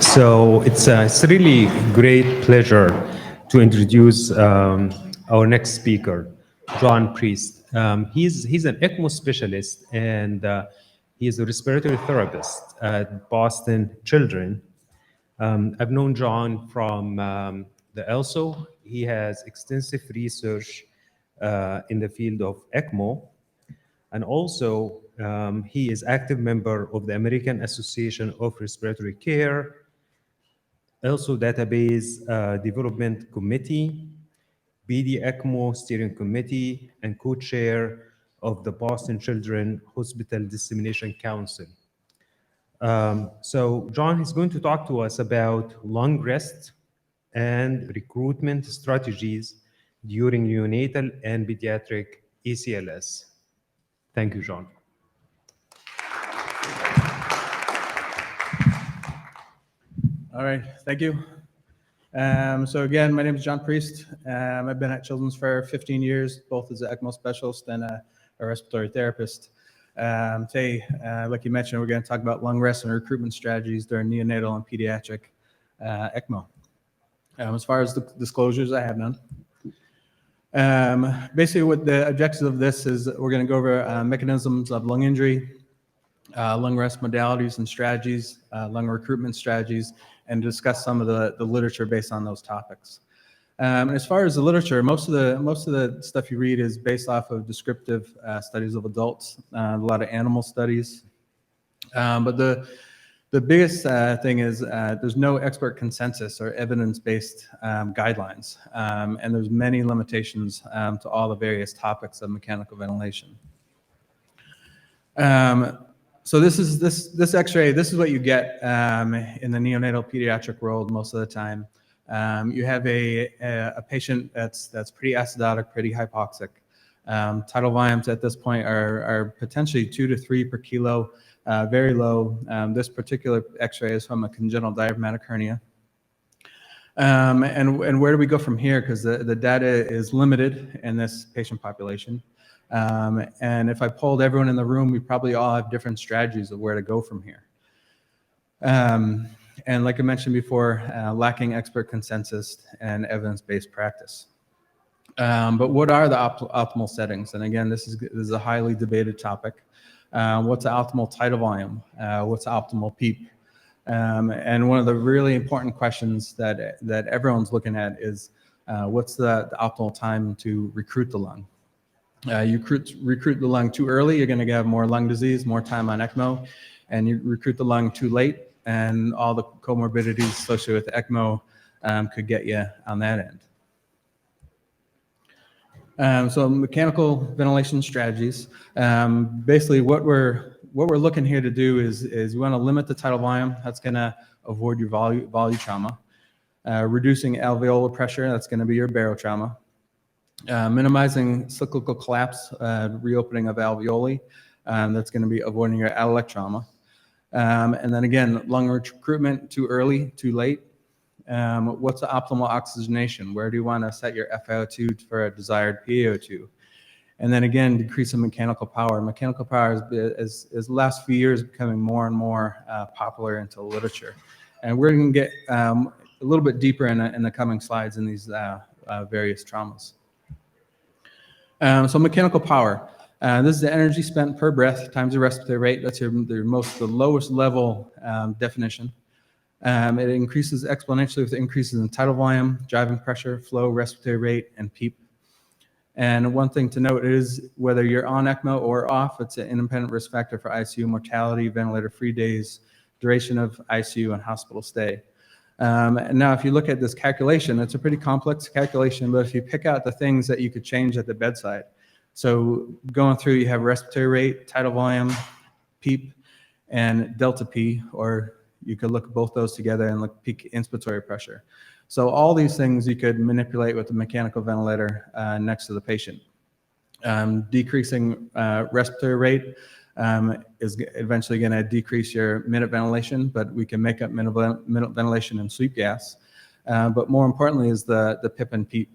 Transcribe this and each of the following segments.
So it's really great pleasure to introduce our next speaker, John Priest. He's an ECMO specialist and he is a respiratory therapist at Boston Children. I've known John from the ELSO. He has extensive research in the field of ECMO, and also he is active member of the American Association of Respiratory Care, also Database Development Committee, BD ECMO Steering Committee, and co-chair of the Boston Children Hospital Dissemination Council. So John is going to talk to us about lung rest and recruitment strategies during neonatal and pediatric ACLS. Thank you, John. All right, thank you. So again, my name is John Priest. I've been at Children's for 15 years, both as an ECMO specialist and a respiratory therapist. Today, like you mentioned, we're going to talk about lung rest and recruitment strategies during neonatal and pediatric ECMO. As far as the disclosures, I have none. Basically, what the objective of this is, we're going to go over mechanisms of lung injury, lung rest modalities and strategies, lung recruitment strategies, and discuss some of the literature based on those topics. As far as the literature, most of the stuff you read is based off of descriptive studies of adults, a lot of animal studies. But the biggest thing is there's no expert consensus or evidence-based guidelines, and there's many limitations to all the various topics of mechanical ventilation. So this X-ray, this is what you get in the neonatal pediatric world most of the time. You have a patient that's pretty acidotic, pretty hypoxic. Tidal volumes at this point are potentially 2 to 3 per kilo, very low. This particular X-ray is from a congenital diaphragmatic hernia. And where do we go from here? Because the data is limited in this patient population. And if I polled everyone in the room, we probably all have different strategies of where to go from here. And like I mentioned before, lacking expert consensus and evidence-based practice. But what are the optimal settings? And again, this is a highly debated topic. What's the optimal tidal volume? What's the optimal PEEP? And one of the really important questions that everyone's looking at is what's the optimal time to recruit the lung? You recruit the lung too early, you're going to have more lung disease, more time on ECMO, and you recruit the lung too late, and all the comorbidities associated with ECMO could get you on that end. So mechanical ventilation strategies. Basically, what we're looking here to do is we want to limit the tidal volume. That's going to avoid your volume trauma. Reducing alveolar pressure. That's going to be your barotrauma. Minimizing cyclical collapse, reopening of alveoli. That's going to be avoiding your alveolar trauma. And then again, lung recruitment too early, too late. What's the optimal oxygenation? Where do you want to set your FiO2 for a desired PaO2? And then again, decreasing mechanical power. Mechanical power is the last few years becoming more and more popular into the literature. And we're going to get a little bit deeper in the coming slides in these various traumas. So mechanical power. This is the energy spent per breath times the respiratory rate. That's the lowest level definition. It increases exponentially with increases in tidal volume, driving pressure, flow, respiratory rate, and PEEP. And one thing to note is whether you're on ECMO or off, it's an independent risk factor for ICU mortality, ventilator-free days, duration of ICU, and hospital stay. And now if you look at this calculation, it's a pretty complex calculation, but if you pick out the things that you could change at the bedside. So going through, you have respiratory rate, tidal volume, PEEP, and delta P, or you could look at both those together and look peak inspiratory pressure. So all these things you could manipulate with the mechanical ventilator next to the patient. Decreasing respiratory rate is eventually going to decrease your minute ventilation, but we can make up minute ventilation and sweep gas. But more importantly is the PIP and PEEP.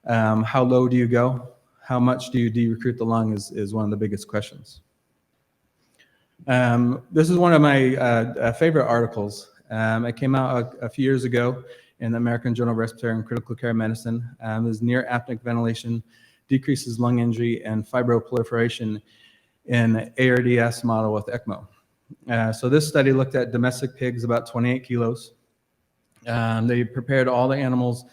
How low do you go? How much do you de-recruit the lung is one of the biggest questions. This is one of my favorite articles. It came out a few years ago in the American Journal of Respiratory and Critical Care Medicine. Is near apneic ventilation decreases lung injury and fibroproliferation in ARDS model with ECMO. So this study looked at domestic pigs about 28 kilos. They prepared all the animals,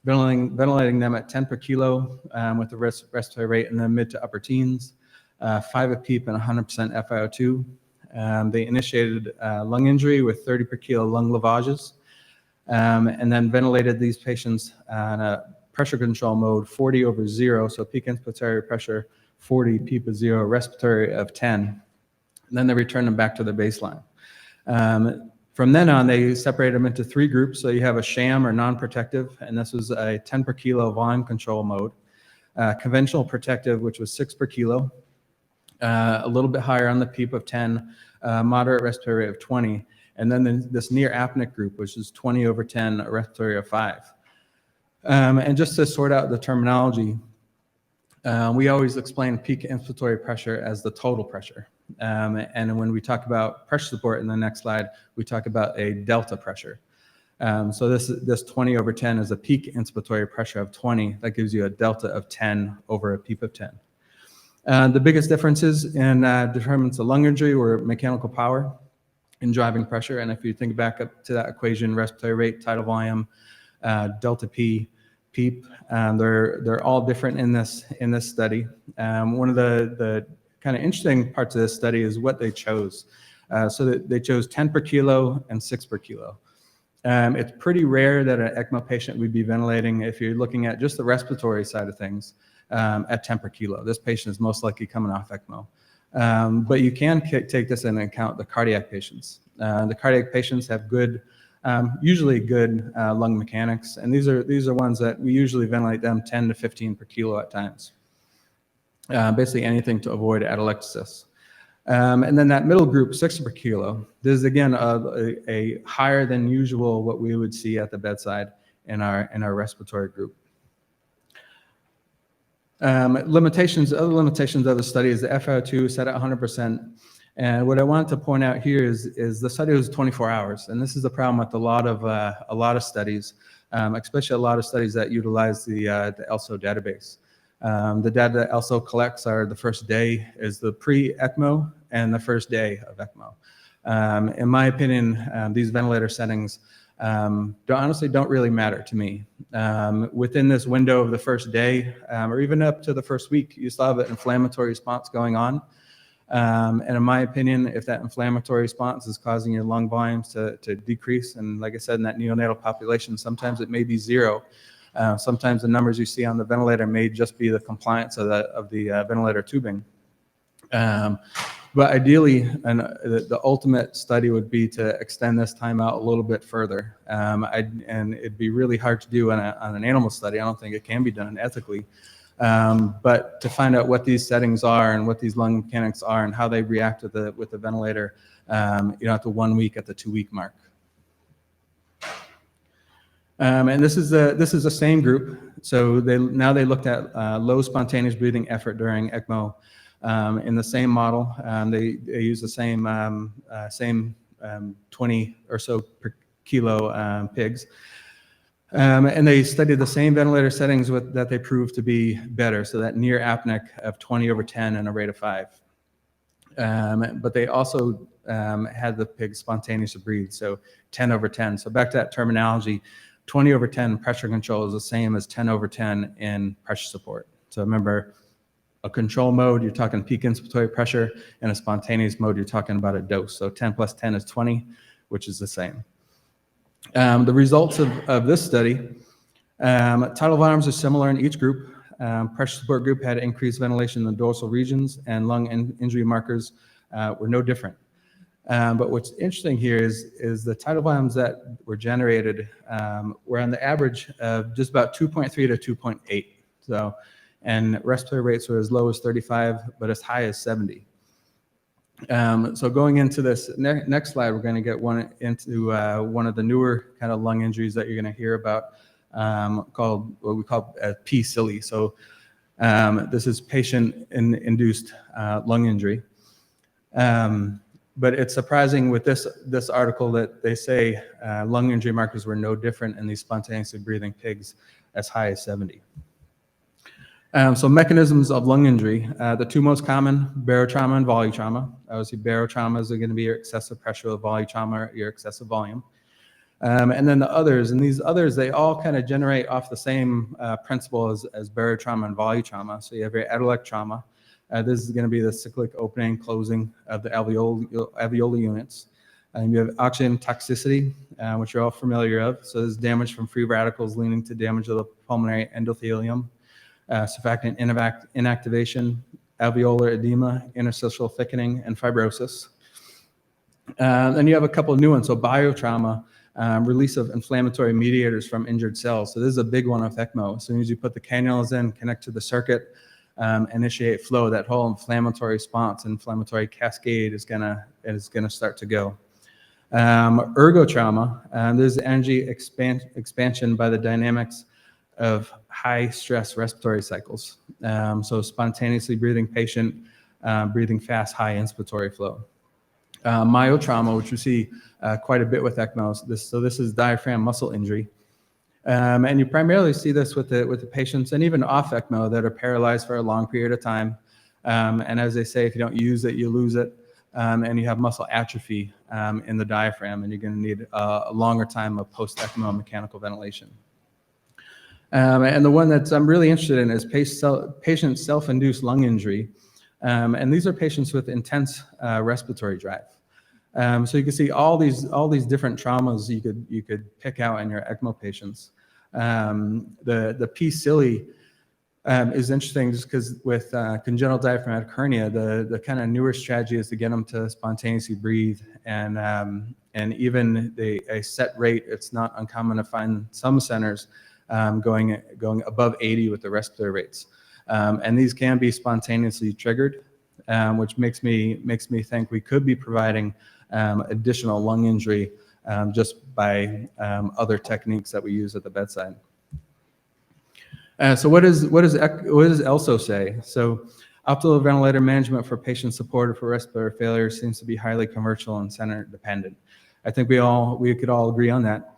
ventilating them at 10 per kilo with the respiratory rate in the mid to upper teens, 5 a PEEP and 100% FiO2. They initiated lung injury with 30 per kilo lung lavages, and then ventilated these patients on a pressure control mode 40 over 0, so peak inspiratory pressure 40, PEEP of 0, respiratory of 10. And then they returned them back to the baseline. From then on, they separated them into 3 groups. So you have a sham or non-protective, and this was a 10 per kilo volume control mode. Conventional protective, which was 6 per kilo, a little bit higher on the PEEP of 10, moderate respiratory rate of 20, and then this near apneic group, which is 20 over 10, a respiratory of 5. And just to sort out the terminology, we always explain peak inspiratory pressure as the total pressure. And when we talk about pressure support in the next slide, we talk about a delta pressure. So this 20 over 10 is a peak inspiratory pressure of 20. That gives you a delta of 10 over a PEEP of 10. The biggest differences in determinants of lung injury were mechanical power and driving pressure. And if you think back up to that equation, respiratory rate, tidal volume, delta P, PEEP, they're all different in this study. One of the kind of interesting parts of this study is what they chose. So that they chose 10 per kilo and 6 per kilo. It's pretty rare that an ECMO patient would be ventilating, if you're looking at just the respiratory side of things, at 10 per kilo. This patient is most likely coming off ECMO. But you can take this into account, the cardiac patients. The cardiac patients have good, usually good lung mechanics, and these are ones that we usually ventilate them 10 to 15 per kilo at times. Basically anything to avoid atelectasis. And then that middle group, 6 per kilo, this is again a higher than usual what we would see at the bedside in our respiratory group. Other limitations of the study is the FiO2 set at 100%. And what I wanted to point out here is the study was 24 hours, and this is the problem with a lot of studies, especially a lot of studies that utilize the ELSO database. The data that ELSO collects are the first day is the pre-ECMO and the first day of ECMO. In my opinion, these ventilator settings honestly don't really matter to me. Within this window of the first day, or even up to the first week, you still have an inflammatory response going on. And in my opinion, if that inflammatory response is causing your lung volumes to decrease, and like I said, in that neonatal population, sometimes it may be 0. Sometimes the numbers you see on the ventilator may just be the compliance of the ventilator tubing. But ideally, the ultimate study would be to extend this time out a little bit further. And it'd be really hard to do on an animal study. I don't think it can be done ethically. But to find out what these settings are and what these lung mechanics are and how they react with the ventilator, at the 1 week, at the 2 week mark. And this is the same group. So they looked at low spontaneous breathing effort during ECMO in the same model. They use the same 20 or so per kilo pigs. And they studied the same ventilator settings that they proved to be better, so that near apneic of 20 over 10 and a rate of 5. But they also had the pigs spontaneously breathe, so 10 over 10. So back to that terminology, 20 over 10 pressure control is the same as 10 over 10 in pressure support. So remember, a control mode, you're talking peak inspiratory pressure, and a spontaneous mode, you're talking about a dose. So 10 plus 10 is 20, which is the same. The results of this study, tidal volumes are similar in each group. Pressure support group had increased ventilation in the dorsal regions, and lung injury markers were no different. But what's interesting here is the tidal volumes that were generated were on the average of just about 2.3 to 2.8. So, and respiratory rates were as low as 35, but as high as 70. So going into this next slide, we're going to get into one of the newer kind of lung injuries that you're going to hear about, called what we call P-SILI. So this is patient-induced lung injury. But it's surprising with this article that they say lung injury markers were no different in these spontaneously breathing pigs as high as 70. So mechanisms of lung injury, the two most common, barotrauma and volutrauma. Obviously, barotraumas are going to be your excessive pressure, volutrauma, your excessive volume. And then the others, and these others, they all kind of generate off the same principle as barotrauma and volutrauma. So you have your atolec trauma. This is going to be the cyclic opening and closing of the alveolar units. You have oxygen toxicity, which you're all familiar of. So this is damage from free radicals leading to damage of the pulmonary endothelium. Surfactant inactivation, alveolar edema, interstitial thickening, and fibrosis. Then you have a couple of new ones. So biotrauma, release of inflammatory mediators from injured cells. So this is a big one with ECMO. As soon as you put the cannulas in, connect to the circuit, initiate flow, that whole inflammatory response, inflammatory cascade is gonna start to go. Ergotrauma, there's energy expansion by the dynamics of high stress respiratory cycles. So spontaneously breathing patient, breathing fast, high inspiratory flow. Myotrauma, which we see quite a bit with ECMO. This is diaphragm muscle injury. And you primarily see this with the patients and even off ECMO that are paralyzed for a long period of time. And as they say, if you don't use it, you lose it. And you have muscle atrophy in the diaphragm, and you're going to need a longer time of post-ECMO mechanical ventilation. And the one that I'm really interested in is patient self-induced lung injury. And these are patients with intense respiratory drive. So you can see all these different traumas you could pick out in your ECMO patients. The P-Cili is interesting just because with congenital diaphragmatic hernia, the kind of newer strategy is to get them to spontaneously breathe, and even a set rate. It's not uncommon to find some centers going above 80 with the respiratory rates, and these can be spontaneously triggered, which makes me think we could be providing additional lung injury just by other techniques that we use at the bedside. So what does ELSO say? So optimal ventilator management for patient support for respiratory failure seems to be highly commercial and center dependent. I think we could all agree on that.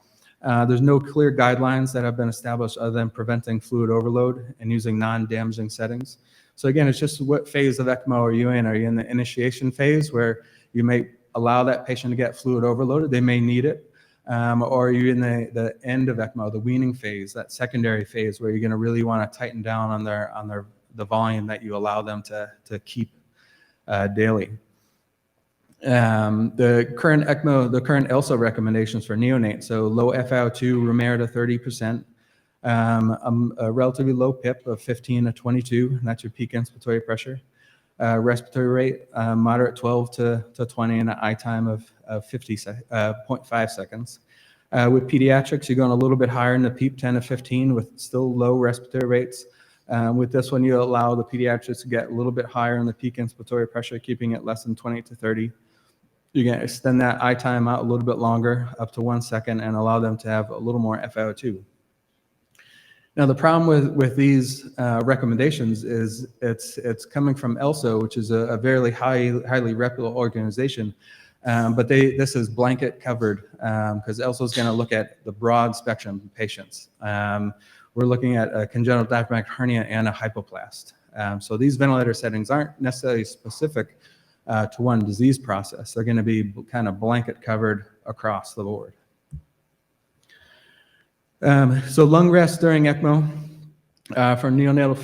There's no clear guidelines that have been established other than preventing fluid overload and using non-damaging settings. So again, it's just what phase of ECMO are you in? Are you in the initiation phase where you may allow that patient to get fluid overloaded? They may need it. Or are you in the end of ECMO, the weaning phase, that secondary phase where you're going to really want to tighten down on the volume that you allow them to keep daily. The current ECMO, the current ELSO recommendations for neonate, so low FiO2, Romer to 30%, a relatively low PIP of 15 to 22, and that's your peak inspiratory pressure. Respiratory rate, moderate 12 to 20, and an I time of 0.5 seconds. With pediatrics, you're going a little bit higher in the PEEP, 10 to 15, with still low respiratory rates. With this one, you allow the pediatrics to get a little bit higher in the peak inspiratory pressure, keeping it less than 20 to 30. You're going to extend that I time out a little bit longer, up to 1 second, and allow them to have a little more FiO2. Now, the problem with these recommendations is it's coming from ELSO, which is a very highly reputable organization, but this is blanket covered because ELSO is going to look at the broad spectrum of patients. We're looking at a congenital diaphragmatic hernia and a hypoplast. So these ventilator settings aren't necessarily specific to one disease process. They're going to be kind of blanket covered across the board. So lung rest during ECMO for neonatal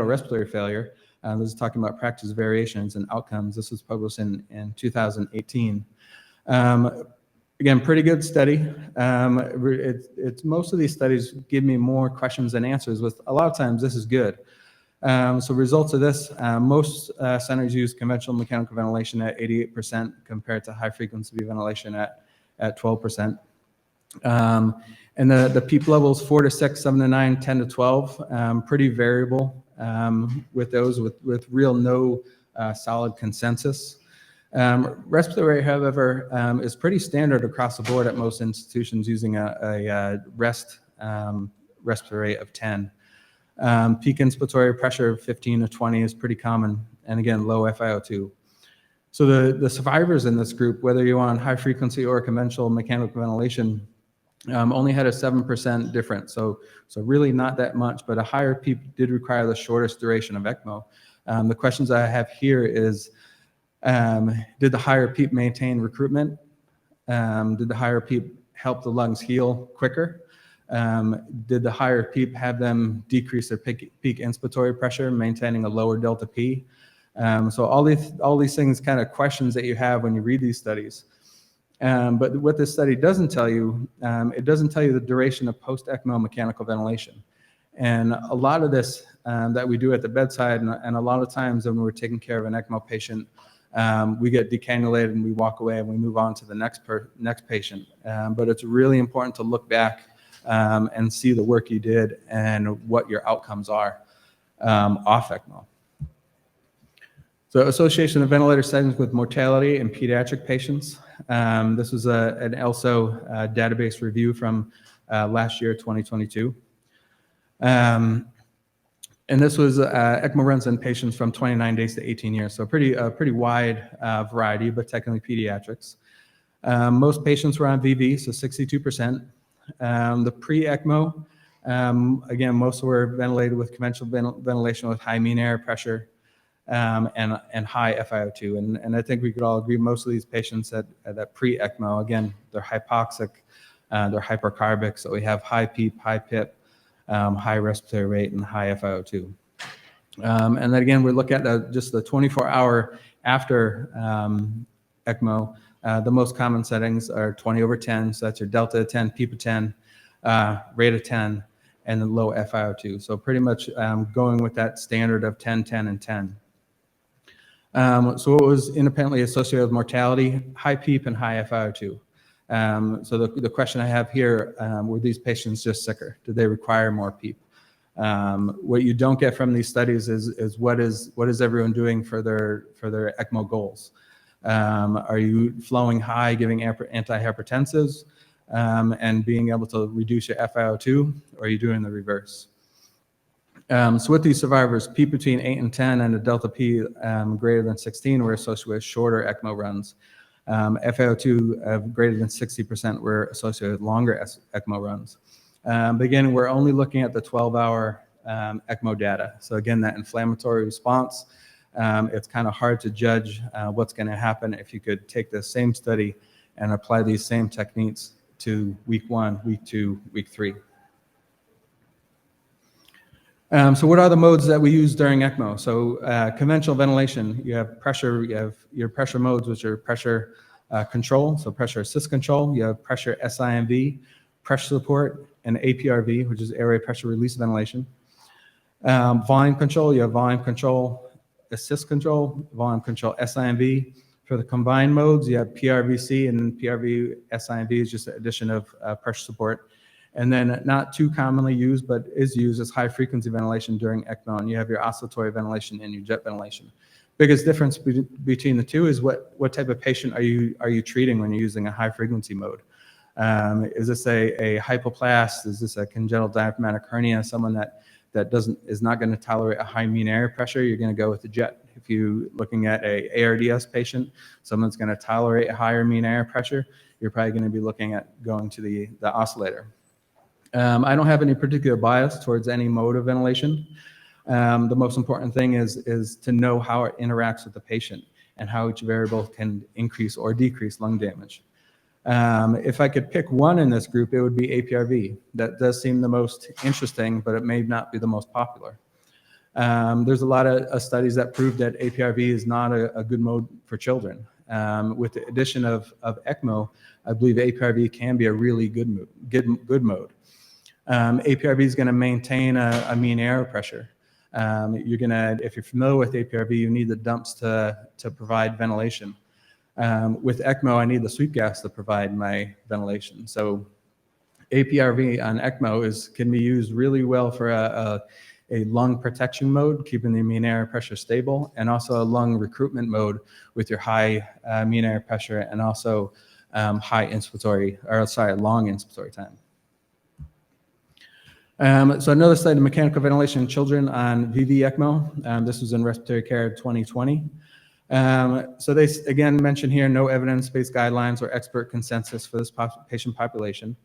respiratory failure. This is talking about practice variations and outcomes. This was published in 2018. Again, pretty good study. It's most of these studies give me more questions than answers. With a lot of times, this is good. So results of this, most centers use conventional mechanical ventilation at 88% compared to high frequency ventilation at 12%. And the PEEP levels 4 to 6, 7 to 9, 10 to 12, pretty variable with those with real no solid consensus. Respiratory rate, however, is pretty standard across the board at most institutions using a respiratory rate of 10. Peak inspiratory pressure of 15 to 20 is pretty common, and again, low FiO2. So the survivors in this group, whether you're on high frequency or conventional mechanical ventilation, only had a 7% difference. So really not that much, but a higher PEEP did require the shortest duration of ECMO. The questions I have here is, did the higher PEEP maintain recruitment? Did the higher PEEP help the lungs heal quicker? Did the higher PEEP have them decrease their peak inspiratory pressure, maintaining a lower delta P? So all these things, kind of questions that you have when you read these studies. But what this study doesn't tell you, it doesn't tell you the duration of post-ECMO mechanical ventilation. And a lot of this that we do at the bedside, and a lot of times when we're taking care of an ECMO patient, we get decannulated and we walk away and we move on to the next patient. But it's really important to look back and see the work you did and what your outcomes are off ECMO. So association of ventilator settings with mortality in pediatric patients. This was an ELSO database review from last year, 2022. And this was ECMO runs in patients from 29 days to 18 years. So a pretty wide variety, but technically pediatrics. Most patients were on VV, so 62%. The pre-ECMO, again, most were ventilated with conventional ventilation with high mean air pressure and high FiO2. And I think we could all agree most of these patients at pre-ECMO, again, they're hypoxic, they're hypercarbic, so we have high PEEP, high PIP, high respiratory rate, and high FiO2. And then again, we look at just the 24-hour after ECMO. The most common settings are 20/10, so that's your delta of 10, PEEP of 10, rate of 10, and then low FiO2. So pretty much going with that standard of 10, 10, and 10. So what was independently associated with mortality? High PEEP and high FiO2. So the question I have here, were these patients just sicker? Did they require more PEEP? What you don't get from these studies is what is everyone doing for their ECMO goals? Are you flowing high, giving antihypertensives, and being able to reduce your FiO2, or are you doing the reverse? So with these survivors, PEEP between 8 and 10 and a delta P greater than 16 were associated with shorter ECMO runs. FiO2 greater than 60% were associated with longer ECMO runs. But again, we're only looking at the 12-hour ECMO data. So again, that inflammatory response, it's kind of hard to judge what's going to happen if you could take the same study and apply these same techniques to week 1, week 2, week 3. So what are the modes that we use during ECMO? So conventional ventilation, you have pressure, you have your pressure modes, which are pressure control, so pressure assist control. You have pressure SIMV, pressure support, and APRV, which is airway pressure release ventilation. Volume control, you have volume control, assist control, volume control SIMV. For the combined modes, you have PRVC, and then PRV SIMV is just an addition of pressure support. And then not too commonly used, but is used as high frequency ventilation during ECMO, and you have your oscillatory ventilation and your jet ventilation. Biggest difference between the two is what type of patient are you treating when you're using a high frequency mode? Is this a hypoplast? Is this a congenital diaphragmatic hernia? Someone that is not going to tolerate a high mean air pressure, you're going to go with the jet. If you're looking at a ARDS patient, someone's going to tolerate a higher mean air pressure, you're probably going to be looking at going to the oscillator. I don't have any particular bias towards any mode of ventilation. The most important thing is to know how it interacts with the patient and how each variable can increase or decrease lung damage. If I could pick one in this group, it would be APRV. That does seem the most interesting, but it may not be the most popular. There's a lot of studies that prove that APRV is not a good mode for children. With the addition of ECMO, I believe APRV can be a really good mode. APRV is going to maintain a mean air pressure. If you're familiar with APRV, you need the dumps to provide ventilation. With ECMO, I need the sweep gas to provide my ventilation. So APRV on ECMO can be used really well for a lung protection mode, keeping the mean air pressure stable, and also a lung recruitment mode with your high mean air pressure and also long inspiratory time. So another study of mechanical ventilation in children on VV ECMO. This was in Respiratory Care 2020. So they, again, mention here, no evidence-based guidelines or expert consensus for this patient population.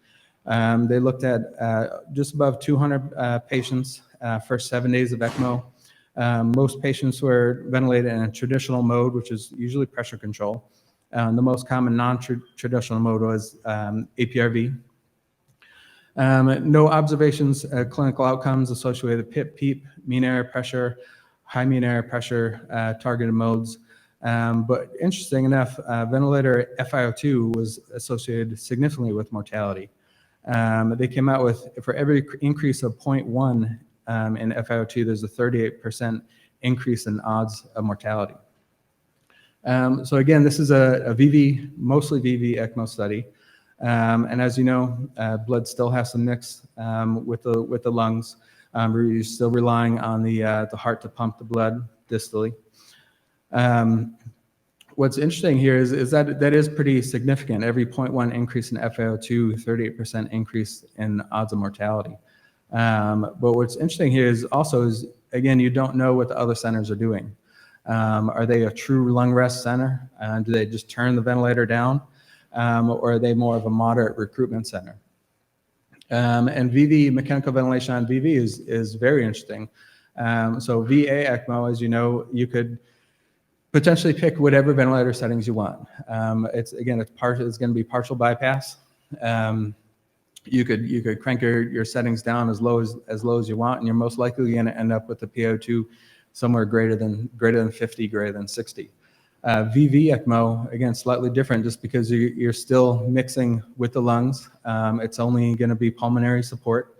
They looked at just above 200 patients, first 7 days of ECMO. Most patients were ventilated in a traditional mode, which is usually pressure control. The most common non-traditional mode was APRV. No observations, clinical outcomes associated with PIP, PEEP, mean air pressure, high mean air pressure, targeted modes. But interesting enough, ventilator FiO2 was associated significantly with mortality. They came out with, for every increase of 0.1 in FiO2, there's a 38% increase in odds of mortality. So again, this is a VV, mostly VV ECMO study. And as you know, blood still has some mix with the lungs. We're still relying on the heart to pump the blood distally. What's interesting here is that is pretty significant. Every 0.1 increase in FiO2, 38% increase in odds of mortality. But what's interesting here is again, you don't know what the other centers are doing. Are they a true lung rest center? Do they just turn the ventilator down? Or are they more of a moderate recruitment center? And VV, mechanical ventilation on VV is very interesting. So VA ECMO, as you know, you could potentially pick whatever ventilator settings you want. It's going to be partial bypass. You could crank your settings down as low as you want, and you're most likely going to end up with the PO2 somewhere greater than 50, greater than 60. VV ECMO, again, slightly different just because you're still mixing with the lungs. It's only going to be pulmonary support.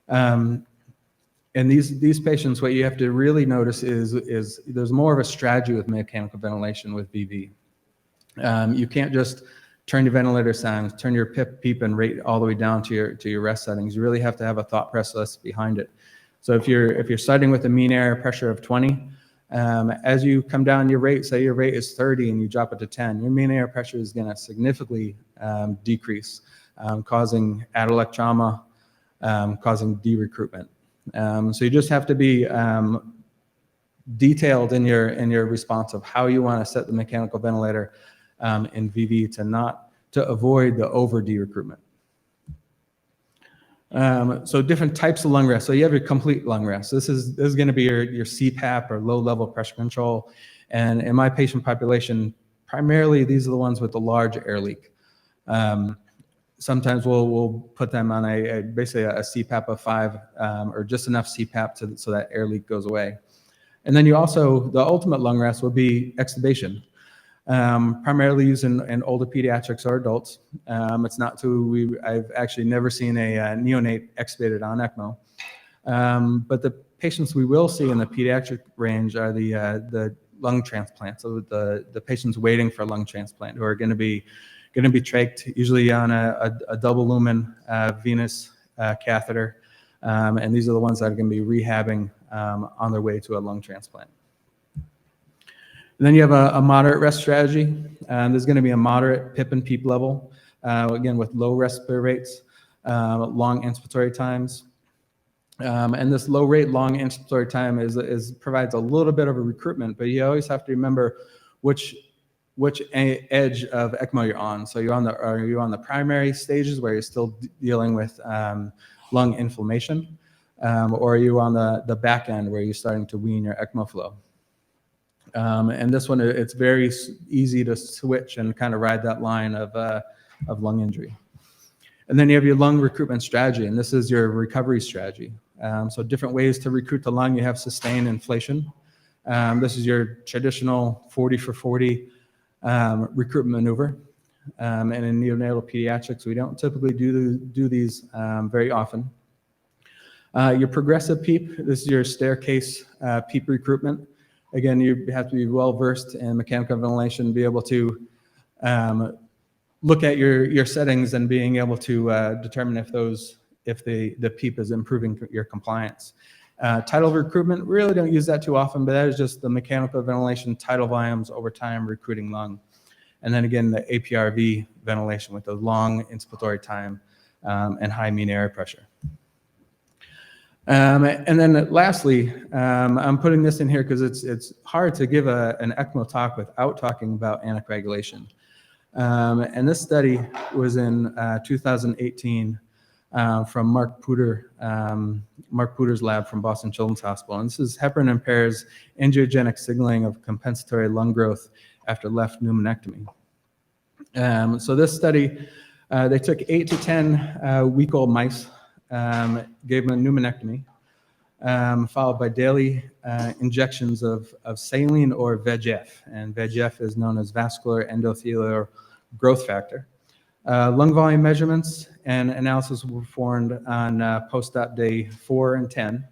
And these patients, what you have to really notice is there's more of a strategy with mechanical ventilation with VV. You can't just turn your ventilator settings, turn your PIP, PEEP, and rate all the way down to your rest settings. You really have to have a thought process behind it. So if you're starting with a mean air pressure of 20, as you come down your rate, say your rate is 30 and you drop it to 10, your mean air pressure is going to significantly decrease, causing atelectasis trauma, causing de-recruitment. So you just have to be detailed in your response of how you want to set the mechanical ventilator in VV to avoid the over de-recruitment. So different types of lung rest. So you have your complete lung rest. This is going to be your CPAP or low level pressure control. And in my patient population, primarily these are the ones with the large air leak. Sometimes we'll put them on basically a CPAP of 5 or just enough CPAP so that air leak goes away. And then the ultimate lung rest will be extubation. Primarily used in older pediatrics or adults. It's not I've actually never seen a neonate extubated on ECMO. But the patients we will see in the pediatric range are the lung transplant. So the patients waiting for a lung transplant who are going to be trached, usually on a double lumen venous catheter. And these are the ones that are going to be rehabbing on their way to a lung transplant. And then you have a moderate rest strategy. There's going to be a moderate PIP and PEEP level, again, with low respiratory rates, long inspiratory times. And this low rate, long inspiratory time provides a little bit of a recruitment, but you always have to remember which edge of ECMO you're on. So are you on the primary stages where you're still dealing with lung inflammation, or are you on the back end where you're starting to wean your ECMO flow? And this one, it's very easy to switch and kind of ride that line of lung injury. And then you have your lung recruitment strategy, and this is your recovery strategy. So different ways to recruit the lung. You have sustained inflation. This is your traditional 40 for 40 recruitment maneuver. And in neonatal pediatrics, we don't typically do these very often. Your progressive PEEP, this is your staircase PEEP recruitment. Again, you have to be well versed in mechanical ventilation, be able to look at your settings and being able to determine if the PEEP is improving your compliance. Tidal recruitment, really don't use that too often, but that is just the mechanical ventilation, tidal volumes over time recruiting lung. And then again, the APRV ventilation with the long inspiratory time and high mean air pressure. And then lastly, I'm putting this in here because it's hard to give an ECMO talk without talking about anticoagulation. And this study was in 2018 from Mark Puder's lab from Boston Children's Hospital. And this is heparin impairs angiogenic signaling of compensatory lung growth after left pneumonectomy. So this study, they took 8 to 10 week-old mice, gave them a pneumonectomy, followed by daily injections of saline or VEGF. And VEGF is known as vascular endothelial growth factor. Lung volume measurements and analysis were performed on post-op day 4 and 10.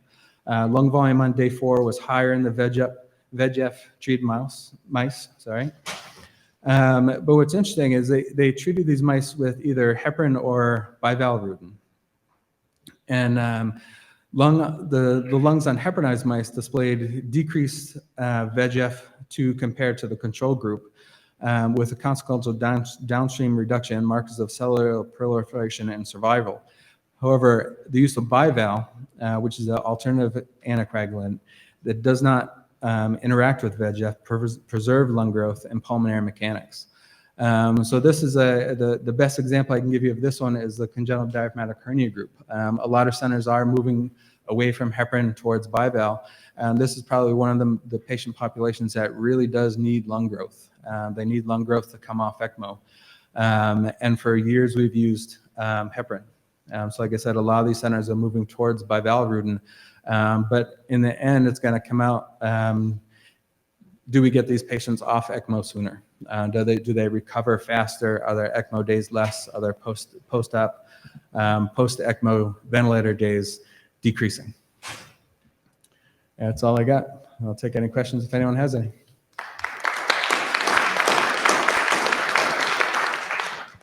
Lung volume on day 4 was higher in the VEGF-treated mice. But what's interesting is they treated these mice with either heparin or bivalirudin. And the lungs on heparinized mice displayed decreased VEGF2 compared to the control group, with a consequential downstream reduction in markers of cellular proliferation and survival. However, the use of bival, which is an alternative anticoagulant that does not interact with VEGF, preserve lung growth and pulmonary mechanics. So this is the best example I can give you of this one is the congenital diaphragmatic hernia group. A lot of centers are moving away from heparin towards bival. This is probably one of the patient populations that really does need lung growth. They need lung growth to come off ECMO. And for years we've used heparin. So like I said, a lot of these centers are moving towards bivalirudin. But in the end, it's going to come out, do we get these patients off ECMO sooner? Do they recover faster? Are their ECMO days less? Are their post-op, post-ECMO ventilator days decreasing? That's all I got. I'll take any questions if anyone has any.